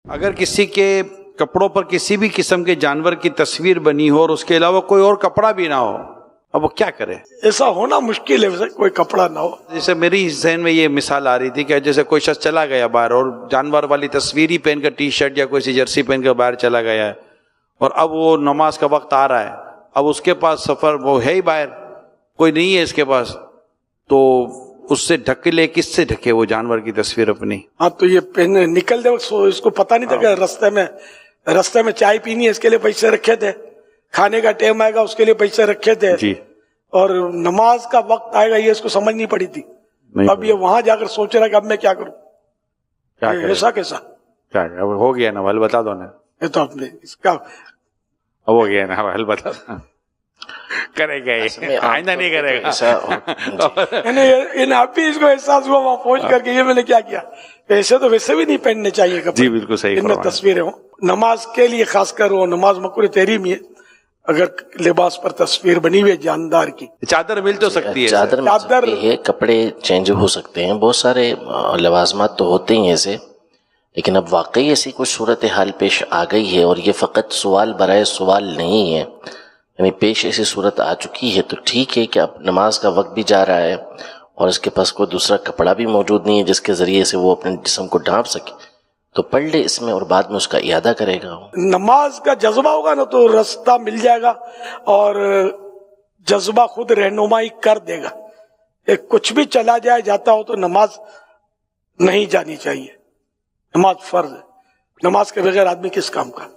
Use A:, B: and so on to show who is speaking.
A: اگر کسی کے کپڑوں پر کسی بھی قسم کے جانور کی تصویر بنی ہو اور اس کے علاوہ کوئی اور کپڑا بھی نہ ہو، اب وہ کیا کرے؟
B: ایسا ہونا مشکل ہے، ویسے کوئی کپڑا نہ ہو.
A: جیسے میری ذہن میں یہ مثال آ رہی تھی کہ جیسے کوئی شخص چلا گیا باہر اور جانور والی تصویر ہی پہن کر ٹی شرٹ یا کوئی سی جرسی پہن کر باہر چلا گیا ہے، اور اب وہ نماز کا وقت آ رہا ہے، اب اس کے پاس سفر وہ ہے ہی باہر، کوئی نہیں ہے اس کے پاس، تو اس سے ڈھک لے، کس سے ڈھکے وہ جانور کی تصویر اپنی؟
B: ہاں تو یہ پہنے نکل دے، اس کو پتہ نہیں تھا کہ رستے میں چائے پینی ہے، اس کے لیے پیسے رکھے تھے، کھانے کا ٹائم آئے گا اس کے لیے پیسے رکھے تھے
A: جی،
B: اور نماز کا وقت آئے گا یہ اس کو سمجھ نہیں پڑی تھی. اب یہ وہاں جا کر سوچ رہا کہ اب میں کیا کروں،
A: کیا کرے؟
B: ایسا کیسا؟
A: کیا اب ہو گیا نا، حل بتا دو نا.
B: یہ تو آپ نے اس کا
A: اب ہو گیا نا، حل بتا دو. کرے گا یہ، آئندہ نہیں کرے گا.
B: یعنی اب بھی اس کو احساس ہوا وہاں پہنچ کر کے یہ میں نے کیا کیا. ایسے تو ویسے بھی نہیں پہننے چاہیے کپڑے.
A: جی بالکل صحیح.
B: ان میں تصویریں ہوں، نماز کے لیے خاص کر وہ نماز مکروہ تحریم ہے اگر لباس پر تصویر بنی ہوئی ہے جاندار کی.
A: چادر مل تو سکتی ہے،
C: چادر مل سکتی ہے، کپڑے چینج ہو سکتے ہیں، بہت سارے لوازمات تو ہوتے ہی ایسے، لیکن اب واقعی ایسی کوئی صورتحال پیش آ گئی ہے اور یہ فقط سوال برائے سوال نہیں ہے، یعنی پیش ایسی صورت آ چکی ہے تو ٹھیک ہے کہ اب نماز کا وقت بھی جا رہا ہے اور اس کے پاس کوئی دوسرا کپڑا بھی موجود نہیں ہے جس کے ذریعے سے وہ اپنے جسم کو ڈھانپ سکے، تو پڑھ لے اس میں اور بعد میں اس کا اعادہ کرے گا.
B: نماز کا جذبہ ہوگا نا تو راستہ مل جائے گا اور جذبہ خود رہنمائی کر دے گا. کچھ بھی چلا جائے جاتا ہو تو نماز نہیں جانی چاہیے، نماز فرض ہے، نماز کے بغیر آدمی کس کام کا.